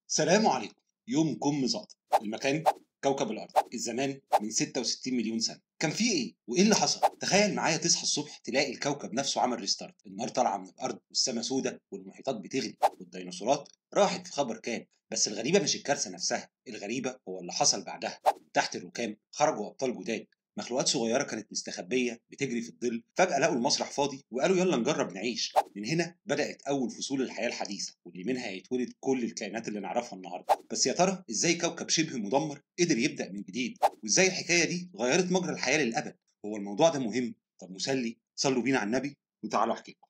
سلام عليكم. يوم كم زقطة. المكان كوكب الأرض. الزمان من 66 مليون سنة. كان في إيه؟ وإيه اللي حصل؟ تخيل معايا تصحى الصبح تلاقي الكوكب نفسه عمل ريستارت، النار طالعة من الأرض والسما سودة والمحيطات بتغلي والديناصورات راحت في خبر كام. بس الغريبة مش الكارثة نفسها، الغريبة هو اللي حصل بعدها. من تحت الركام خرجوا أبطال جداد، مخلوقات صغيرة كانت مستخبية بتجري في الظل، فجأة لقوا المسرح فاضي وقالوا يلا نجرب نعيش. من هنا بدأت أول فصول الحياة الحديثة واللي منها هيتولد كل الكائنات اللي نعرفها النهاردة. بس يا ترى إزاي كوكب شبه مدمر قدر يبدأ من جديد؟ وإزاي الحكاية دي غيرت مجرى الحياة للأبد؟ هو الموضوع ده مهم؟ طب مسلي؟ صلوا بينا على النبي وتعالوا أحكي لكم.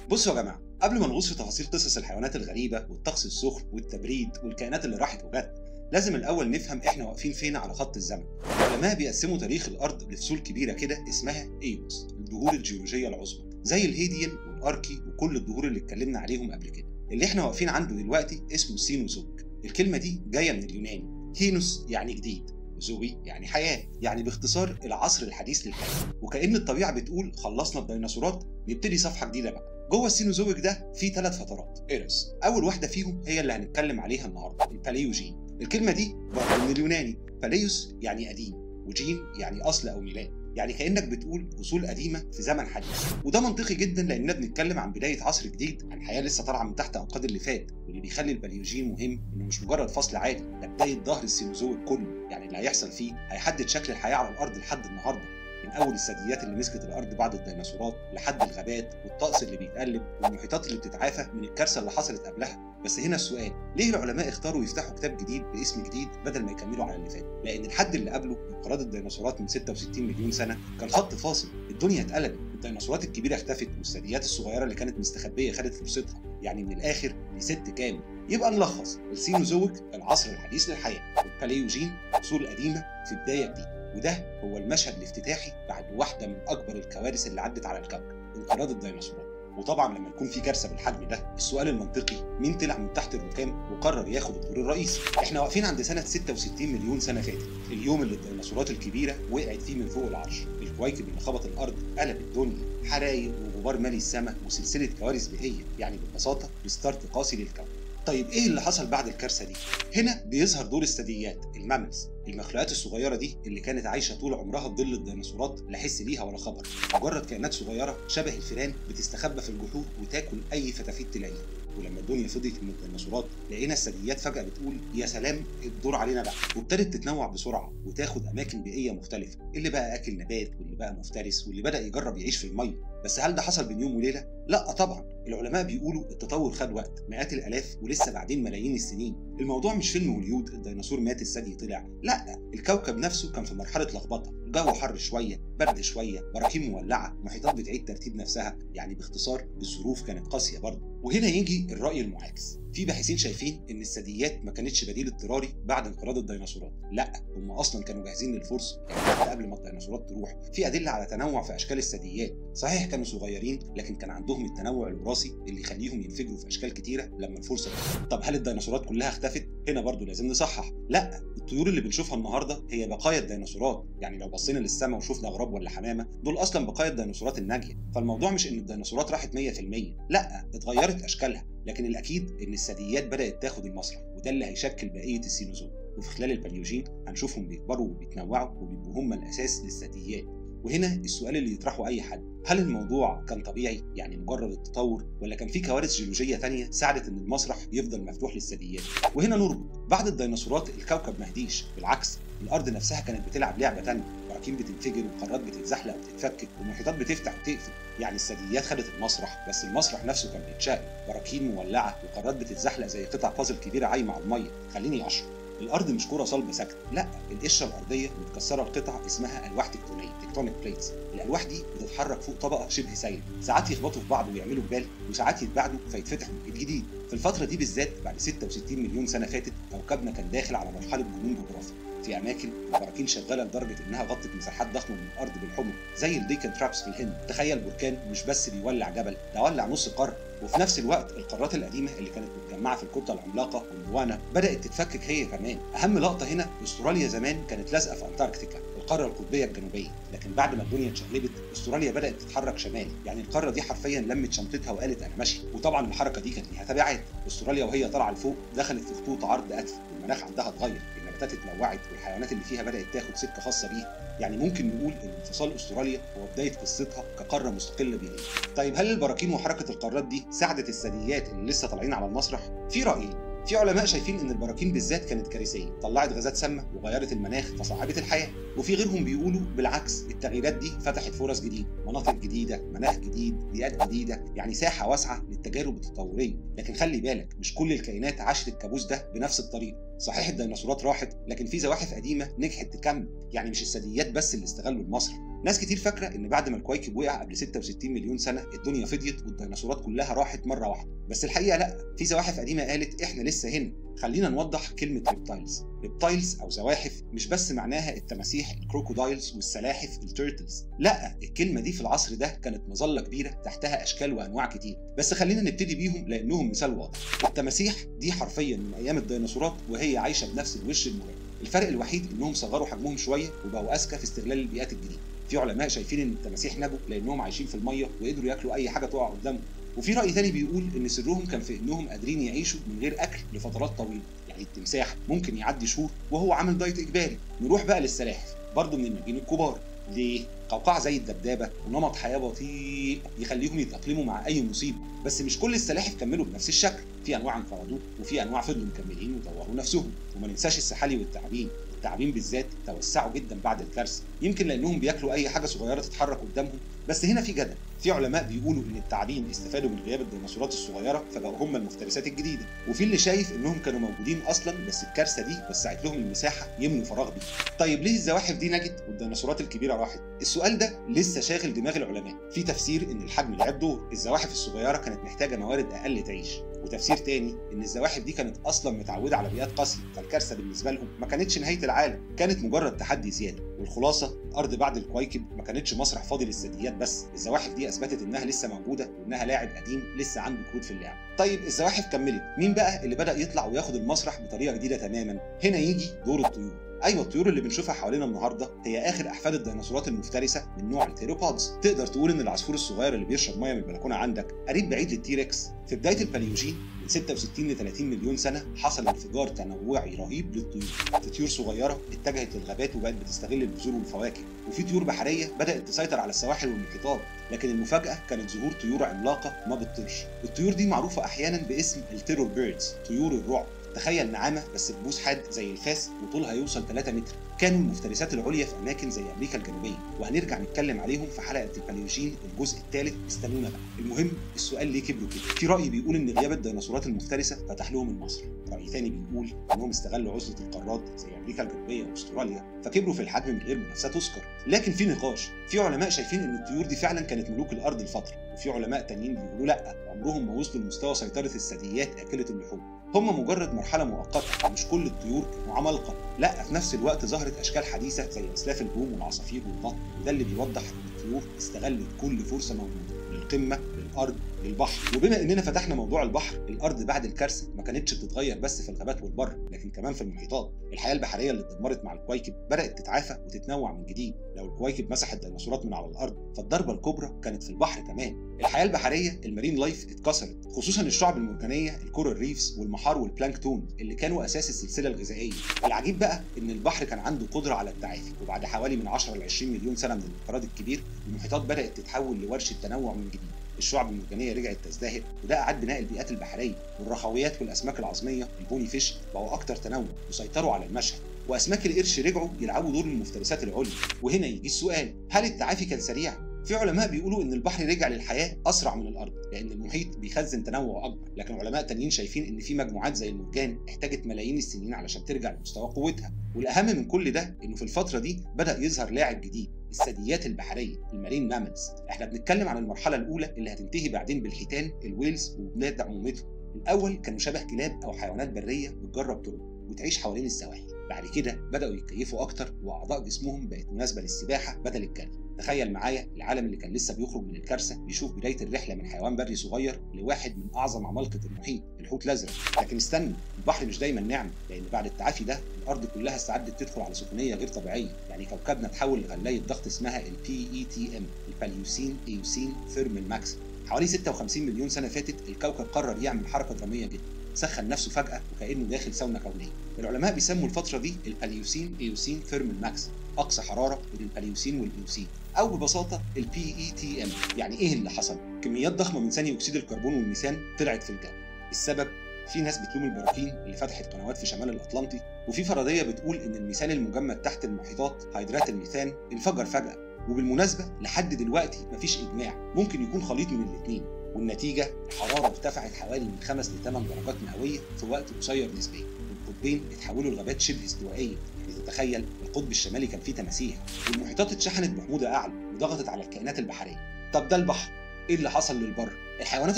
بصوا يا جماعة، قبل ما نغوص في تفاصيل قصص الحيوانات الغريبة والطقس السخن والتبريد والكائنات اللي راحت وجت، لازم الأول نفهم إحنا واقفين فين على خط الزمن. العلماء بيقسموا تاريخ الأرض لفصول كبيرة كده اسمها إيونز، الدهور الجيولوجية العظمى، زي الهيديان والأركي وكل الدهور اللي اتكلمنا عليهم قبل كده. اللي إحنا واقفين عنده دلوقتي اسمه سينوزويك. الكلمة دي جاية من اليوناني، هينوس يعني جديد، زوي يعني حياة، يعني باختصار العصر الحديث للحياة. وكأن الطبيعة بتقول خلصنا الديناصورات نبتدي صفحة جديدة بقى. جوه السينوزويك ده في 3 فترات إيرس. أول واحدة فيهم هي اللي هنتكلم عليها النهارده، الباليوجين. الكلمة دي برضه من اليوناني، باليوس يعني قديم وجين يعني أصل أو ميلاد، يعني كأنك بتقول أصول قديمة في زمن حديث. وده منطقي جدا لأننا بنتكلم عن بداية عصر جديد، عن حياة لسه طالعة من تحت أنقاض اللي فات. واللي بيخلي الباليوجين مهم إنه مش مجرد فصل عادي، ده بداية ظهر السينوزويك كله، يعني اللي هيحصل فيه هيحدد شكل الحياة على الأرض لحد النهارده. من أول الثدييات اللي مسكت الأرض بعد الديناصورات لحد الغابات والطقس اللي بيتقلب والمحيطات اللي بتتعافى من الكارثة اللي حصلت قبلها. بس هنا السؤال، ليه العلماء اختاروا يفتحوا كتاب جديد باسم جديد بدل ما يكملوا على اللي فات؟ لأن الحد اللي قبله انقراض الديناصورات من 66 مليون سنة كان خط فاصل، الدنيا اتقلبت، الديناصورات الكبيرة اختفت والثدييات الصغيرة اللي كانت مستخبية خدت فرصتها، يعني من الآخر دي ست كامل. يبقى نلخص، السينوزويك العصر الحديث للحياة، والباليوجين أصول قديمة في بداية جديدة. وده هو المشهد الافتتاحي بعد واحدة من أكبر الكوارث اللي عدت على الكوكب، انقراض الديناصورات. وطبعا لما يكون في كارثة بالحجم ده، السؤال المنطقي مين طلع من تحت الركام وقرر ياخد الدور الرئيسي؟ احنا واقفين عند سنة 66 مليون سنة فاتت، اليوم اللي الديناصورات الكبيرة وقعت فيه من فوق العرش، الكويكب اللي خبط الأرض قلب الدنيا، حرايق وغبار مالي السماء وسلسلة كوارث بيئية، يعني ببساطة ريستارت قاسي للكون. طيب ايه اللي حصل بعد الكارثه دي؟ هنا بيظهر دور الثدييات، الماملز، المخلوقات الصغيره دي اللي كانت عايشه طول عمرها في ظل الديناصورات، لا حس ليها ولا خبر، مجرد كائنات صغيره شبه الفئران بتستخبى في الجحور وتاكل اي فتافيت تلاقيها. ولما الدنيا فضيت من الديناصورات لقينا الثدييات فجاه بتقول يا سلام الدور علينا بقى، وابتدت تتنوع بسرعه وتاخد اماكن بيئيه مختلفه، اللي بقى اكل نبات واللي بقى مفترس واللي بدا يجرب يعيش في الميه. بس هل ده حصل بين يوم وليله؟ لا طبعا، العلماء بيقولوا التطور خد وقت، مئات الالاف ولسه بعدين ملايين السنين. الموضوع مش فيلم هوليود الديناصور مات الثدي طلع، لا، الكوكب نفسه كان في مرحله لخبطه، الجو حر شويه، برد شويه، براكين مولعه، محيطات بتعيد ترتيب نفسها، يعني باختصار الظروف كانت قاسيه برضه. وهنا يجي الراي المعاكس، في باحثين شايفين ان الثدييات ما كانتش بديل اضطراري بعد انقراض الديناصورات، لا، هم اصلا كانوا جاهزين للفرصه، يعني حتى قبل ما الديناصورات تروح في ادله على تنوع في اشكال الثدييات. صحيح كانوا صغيرين لكن كان عندهم التنوع الوراثي اللي يخليهم ينفجروا في اشكال كتيره لما الفرصه تجي. طب هل الديناصورات كلها اختفت؟ هنا برضو لازم نصحح، لا، الطيور اللي بنشوفها النهارده هي بقايا الديناصورات، يعني لو بصينا للسماء وشوفنا غراب ولا حمامه دول اصلا بقايا الديناصورات الناجيه. فالموضوع مش ان الديناصورات راحت 100%، لا، اتغيرت اشكالها، لكن الاكيد ان الثدييات بدات تاخد المسرح، وده اللي هيشكل بقيه السينوزويك. وفي خلال الباليوجين هنشوفهم بيكبروا وبيتنوعوا وبيبقوا هم الاساس للثدييات. وهنا السؤال اللي يطرحه اي حد، هل الموضوع كان طبيعي، يعني مجرد التطور، ولا كان في كوارث جيولوجيه ثانيه ساعدت ان المسرح يفضل مفتوح للثدييات؟ وهنا نربط، بعد الديناصورات الكوكب ما هديش، بالعكس الارض نفسها كانت بتلعب لعبه ثانيه، براكين بتنفجر وقارات بتتزحلق وتتفكك ومحيطات بتفتح وتقفل، يعني الثدييات خدت المسرح، بس المسرح نفسه كان بيتشقلب، براكين مولعه وقارات بتتزحلق زي قطع بازل كبيره عايمه على الميه. خليني اشرح، الارض مش كره صلبه ساكته، لا، القشره الارضيه متكسره لقطع اسمها الواح تكتونيه، تكتونيك بليتس. الالواح دي بتتحرك فوق طبقه شبه سايله، ساعات يخبطوا في بعض ويعملوا جبال، وساعات يتباعدوا فيتفتحوا جديد. في الفتره دي بالذات بعد 66 مليون سنه فاتت كوكبنا كان داخل على مرحله جنون جغرافي. في اماكن البراكين شغاله لدرجه انها غطت مساحات ضخمه من الارض بالحمم زي الديكن ترابس في الهند. تخيل بركان مش بس بيولع جبل، ده ولع نص قاره. وفي نفس الوقت القارات القديمه اللي كانت متجمعه في الكتله العملاقه جوندوانا بدات تتفكك هي كمان. اهم لقطه هنا استراليا زمان كانت لازقه في انتاركتيكا القاره القطبيه الجنوبيه، لكن بعد ما الدنيا اتشقلبت استراليا بدات تتحرك شمالي، يعني القاره دي حرفيا لمت شنطتها وقالت انا ماشيه. وطبعا الحركه دي كانت ليها تبعات. استراليا وهي طالعه لفوق دخلت في خطوط عرض قتل، المناخ عندها اتغير، النباتات اتنوعت والحيوانات اللي فيها بدات تاخد سكه خاصه بيها. يعني ممكن نقول ان انفصال استراليا هو بدايه قصتها كقاره مستقله بيئيا. طيب هل البراكين وحركه القارات دي ساعدت الثدييات اللي لسه طالعين على المسرح؟ في رايين. في علماء شايفين ان البراكين بالذات كانت كارثيه، طلعت غازات سامه وغيرت المناخ فصعبت الحياه. وفي غيرهم بيقولوا بالعكس، التغييرات دي فتحت فرص جديده، مناطق جديده، مناخ جديد، بيئات جديده، يعني ساحه واسعه للتجارب التطوريه. لكن خلي بالك مش كل الكائنات عاشت الكابوس ده بنفس الطريقه. صحيح الديناصورات راحت، لكن في زواحف قديمه نجحت تكمل، يعني مش الثدييات بس اللي استغلوا المسرح. ناس كتير فاكره ان بعد ما الكويكب وقع قبل 66 مليون سنه الدنيا فضيت والديناصورات كلها راحت مره واحده، بس الحقيقه لا، في زواحف قديمه قالت احنا لسه هنا. خلينا نوضح كلمه ريبتايلز. ريبتايلز او زواحف مش بس معناها التماسيح الكروكودايلز والسلاحف التيرتلز، لا، الكلمه دي في العصر ده كانت مظله كبيره تحتها اشكال وانواع كتير، بس خلينا نبتدي بيهم لانهم مثال واضح. التماسيح دي حرفيا من ايام الديناصورات وهي عايشه بنفس الوش المرعب، الفرق الوحيد انهم صغروا حجمهم شويه وبقوا اذكى في استغلال البيئات الجديده. في علماء شايفين ان التماسيح نجوا لانهم عايشين في الميه وقدروا ياكلوا اي حاجه تقع قدامهم. وفي راي ثاني بيقول ان سرهم كان في انهم قادرين يعيشوا من غير اكل لفترات طويله، يعني التمساح ممكن يعدي شهور وهو عامل دايت اجباري. نروح بقى للسلاحف، برضه من الناجين الكبار. ليه؟ قوقعه زي الدبدابه ونمط حياه بطيء يخليهم يتاقلموا مع اي مصيبه. بس مش كل السلاحف كملوا بنفس الشكل، في انواع انقرضوا وفي انواع فضلوا مكملين وطوروا نفسهم. وما ننساش السحالي والتعابين، التعابين بالذات توسعوا جدا بعد الكارثه، يمكن لانهم بياكلوا اي حاجه صغيره تتحرك قدامهم. بس هنا في جدل، في علماء بيقولوا ان التعابين استفادوا من غياب الديناصورات الصغيره فبقوا هم المفترسات الجديده، وفي اللي شايف انهم كانوا موجودين اصلا بس الكارثه دي وسعت لهم المساحه يملوا فراغ بيه. طيب ليه الزواحف دي نجت والديناصورات الكبيره راحت؟ السؤال ده لسه شاغل دماغ العلماء. في تفسير ان الحجم لعب دور، الزواحف الصغيره كانت محتاجه موارد اقل تعيش، وتفسير تاني ان الزواحف دي كانت اصلا متعوده على بيئات قاسيه، فالكارثه بالنسبه لهم ما كانتش نهايه العالم، كانت مجرد تحدي زياده. والخلاصه الارض بعد الكويكب ما كانتش مسرح فاضي للثدييات بس، الزواحف دي اثبتت انها لسه موجوده وانها لاعب قديم لسه عنده كروت في اللعب. طيب الزواحف كملت، مين بقى اللي بدا يطلع وياخد المسرح بطريقه جديده تماما؟ هنا يجي دور الطيور. ايوه، الطيور اللي بنشوفها حوالينا النهارده هي اخر احفاد الديناصورات المفترسه من نوع الثيروبودز. تقدر تقول ان العصفور الصغير اللي بيشرب ميه من البلكونه عندك قريب بعيد للتيركس. في بدايه الباليوجين من 66 ل 30 مليون سنه حصل انفجار تنوعي رهيب للطيور. في طيور صغيره اتجهت للغابات وبقت بتستغل البذور والفوائد، وفي طيور بحريه بدات تسيطر على السواحل والمحيطات. لكن المفاجاه كانت ظهور طيور عملاقه ما بتطيرش. الطيور دي معروفه احيانا باسم التيرور بيردز، طيور الرعب. تخيل نعامه بس ببوس حاد زي الفاس وطولها يوصل 3 متر. كانوا المفترسات العليا في اماكن زي امريكا الجنوبيه، وهنرجع نتكلم عليهم في حلقه الباليوجين الجزء الثالث، استنونا بقى. المهم السؤال ليه كبروا كده؟ في راي بيقول ان غياب الديناصورات المفترسه فتح لهم المسرح، راي ثاني بيقول انهم استغلوا عزله القارات زي امريكا الجنوبيه واستراليا فكبروا في الحجم من غير منافسه تذكر. لكن في نقاش، في علماء شايفين ان الطيور دي فعلا كانت ملوك الارض لفتره، وفي علماء تانيين بيقولوا لا، عمرهم ما وصلوا لمستوى سيطره الثدييات اكله اللحوم، هم مجرد مرحله مؤقته. مش كل الطيور كانوا عمالقه، لا، في نفس الوقت ظهرت اشكال حديثه زي اسلاف البوم والعصافير والبط، وده اللي بيوضح ان الطيور استغلت كل فرصه موجوده، للقمه، للارض، للبحر. وبما اننا فتحنا موضوع البحر، الارض بعد الكارثه ما كانتش بتتغير بس في الغابات والبر، لكن كمان في المحيطات. الحياه البحريه اللي اتدمرت مع الكويكب بدات تتعافى وتتنوع من جديد. لو الكويكب مسح الديناصورات من على الارض فالضربه الكبرى كانت في البحر كمان. الحياه البحريه المارين لايف اتكسرت، خصوصا الشعب المرجانيه، الكورال ريفز والمحار والبلانكتون اللي كانوا اساس السلسله الغذائيه. العجيب بقى ان البحر كان عنده قدره على التعافي، وبعد حوالي من 10 ل 20 مليون سنه من الانقراض الكبير المحيطات بدات تتحول لورشه تنوع من جديد. الشعب المرجانيه رجعت تزدهر، وده اعاد بناء البيئات البحريه، والرخويات والاسماك العظميه البوني فيش بقوا اكتر تنوع وسيطروا على المشهد، واسماك القرش رجعوا يلعبوا دور المفترسات العليا. وهنا يجي السؤال، هل التعافي كان سريع؟ في علماء بيقولوا ان البحر رجع للحياه اسرع من الارض لان المحيط بيخزن تنوع اكبر، لكن علماء تانيين شايفين ان في مجموعات زي المرجان احتاجت ملايين السنين علشان ترجع لمستوى قوتها. والاهم من كل ده انه في الفتره دي بدا يظهر لاعب جديد، الثدييات البحريه، المارين ماملز. احنا بنتكلم عن المرحله الاولى اللي هتنتهي بعدين بالحيتان، الويلز وبلاد عمومتهم. الاول كانوا شبه كلاب او حيوانات بريه بتجرب طرق وتعيش حوالين السواحل، بعد كده بدأوا يتكيفوا أكتر وأعضاء جسمهم بقت مناسبة للسباحة بدل الجري. تخيل معايا العالم اللي كان لسه بيخرج من الكارثة بيشوف بداية الرحلة من حيوان بري صغير لواحد من أعظم عمالقة المحيط، الحوت الأزرق. لكن استنى، البحر مش دايما نعمة، لأن بعد التعافي ده الأرض كلها استعدت تدخل على سخونية غير طبيعية. يعني كوكبنا تحول لغلاية ضغط اسمها ال PETM، الباليوسين إيوسين ثيرمال ماكس. حوالي 56 مليون سنة فاتت الكوكب قرر يعمل حركة درامية جدا، سخن نفسه فجأة وكأنه داخل ساونا كونية. العلماء بيسموا الفترة دي الباليوسين إيوسين ثيرمال ماكس، أقصى حرارة بين الباليوسين والإيوسين، أو ببساطة ال PETM. يعني إيه اللي حصل؟ كميات ضخمة من ثاني أكسيد الكربون والميثان طلعت في الجو. السبب؟ في ناس بتلوم البراكين اللي فتحت قنوات في شمال الأطلنطي، وفي فرضية بتقول إن الميثان المجمد تحت المحيطات هيدرات الميثان انفجر فجأة. وبالمناسبة لحد دلوقتي مفيش إجماع، ممكن يكون خليط من الاتنين. والنتيجة الحرارة ارتفعت حوالي من 5 ل 8 درجات مئوية في وقت قصير نسبيا، والقطبين اتحولوا لغابات شبه استوائية. يعني تتخيل القطب الشمالي كان فيه تماسيح، والمحيطات اتشحنت بحموضة أعلى وضغطت على الكائنات البحرية. طب ده البحر، ايه اللي حصل للبر؟ الحيوانات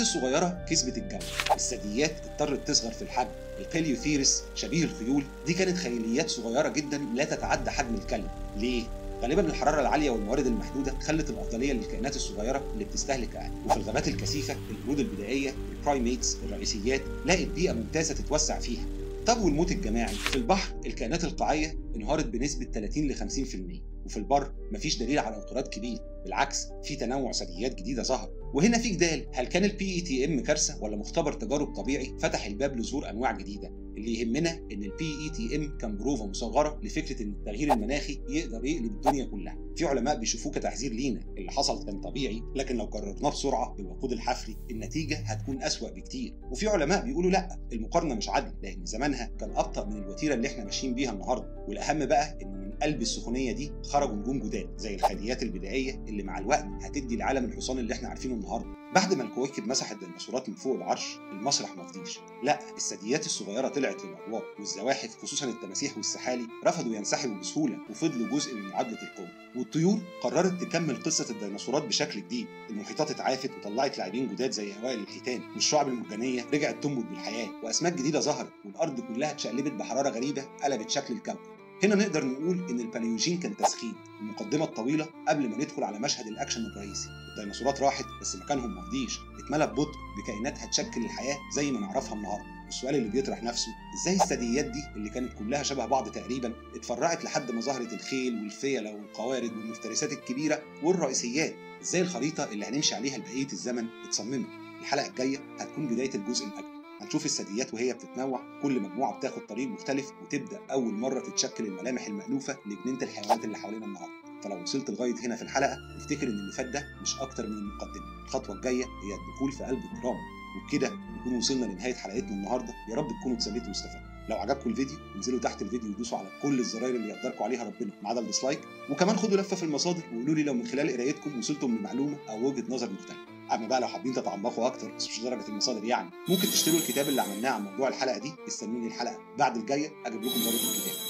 الصغيرة كسبت الجو، الثدييات اضطرت تصغر في الحجم، الباليوثيرس شبيه الخيول دي كانت خيليات صغيرة جدا لا تتعدى حجم الكلب. ليه؟ غالبا الحراره العاليه والموارد المحدوده خلت الافضليه للكائنات الصغيره اللي بتستهلك اقل. وفي الغابات الكثيفه القرود البدائيه البرايميتس الرئيسيات لقت بيئه ممتازه تتوسع فيها. طب والموت الجماعي؟ في البحر الكائنات القاعيه انهارت بنسبه 30 ل 50%، وفي البر مفيش دليل على انقراض كبير، بالعكس في تنوع ثدييات جديده ظهر. وهنا في جدال، هل كان ال PETM كارثه ولا مختبر تجارب طبيعي فتح الباب لظهور انواع جديده؟ اللي يهمنا ان ال PETM كان بروفه مصغره لفكره ان التغيير المناخي يقدر يقلب الدنيا كلها. في علماء بيشوفوه كتحذير لينا، اللي حصل كان طبيعي، لكن لو قررناه بسرعه بالوقود الحفري النتيجه هتكون اسوأ بكتير. وفي علماء بيقولوا لا، المقارنه مش عادله، لان زمانها كان ابطأ من الوتيره اللي احنا ماشيين بيها النهارده. والاهم بقى ان من قلب السخونيه دي خرجوا نجوم جداد زي الخليات البدائيه اللي مع الوقت هتدي لعالم الحصان اللي احنا عارفينه النهارده. بعد ما الكواكب مسحت الديناصورات من فوق العرش، المسرح ما فضيش، لا الثدييات الصغيره طلعت للاضواء، والزواحف خصوصا التماسيح والسحالي رفضوا ينسحبوا بسهوله وفضلوا جزء من معادله القوه. والطيور قررت تكمل قصه الديناصورات بشكل جديد، المحيطات اتعافت وطلعت لاعبين جداد زي اوائل الحيتان، والشعب المرجانيه رجعت تنبت بالحياه، واسماك جديده ظهرت، والارض كلها اتشقلبت بحراره غريبه قلبت شكل الكوكب. هنا نقدر نقول ان الباليوجين كان تسخين، المقدمه الطويله قبل ما ندخل على مشهد الاكشن الرئيسي. الديناصورات راحت بس مكانهم ما فضيش، اتملى ببطء بكائنات هتشكل الحياه زي ما نعرفها النهارده. والسؤال اللي بيطرح نفسه، ازاي الثدييات دي اللي كانت كلها شبه بعض تقريبا اتفرعت لحد ما ظهرت الخيل والفيله والقوارض والمفترسات الكبيره والرئيسيات؟ ازاي الخريطه اللي هنمشي عليها لبقيه الزمن اتصممت؟ الحلقه الجايه هتكون بدايه الجزء الاكبر، هنشوف الثدييات وهي بتتنوع، كل مجموعه بتاخد طريق مختلف، وتبدا اول مره تتشكل الملامح المألوفه لجنينه الحيوانات اللي حوالينا النهارده. فلو وصلت لغايه هنا في الحلقه افتكر ان اللي فات ده مش اكتر من المقدمه، الخطوه الجايه هي الدخول في قلب الدراما. وبكده نكون وصلنا لنهايه حلقتنا النهارده، يا رب تكونوا اتسليتوا واستفدتوا. لو عجبكم الفيديو انزلوا تحت الفيديو ودوسوا على كل الزراير اللي يقدركم عليها ربنا ما عدا الديسلايك، وكمان خدوا لفه في المصادر وقولوا لي لو من خلال قرايتكم وصلتم لمعلومه او وجهه نظر مختلفه. اما بقى لو حابين تتعمقوا اكتر بس مش درجه المصادر يعني، ممكن تشتروا الكتاب اللي عملناه عن موضوع الحلقه دي. استنوني الحلقه بعد الجايه اجيب لكم رابط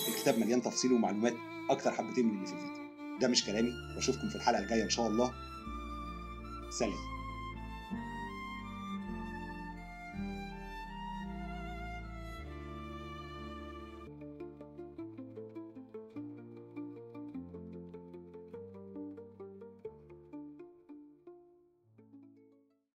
الكتاب مليان تفاصيل ومعلومات اكتر حبتين من اللي في الفيديو. ده مش كلامي، واشوفكم في الحلقه الجايه ان شاء الله. سلام.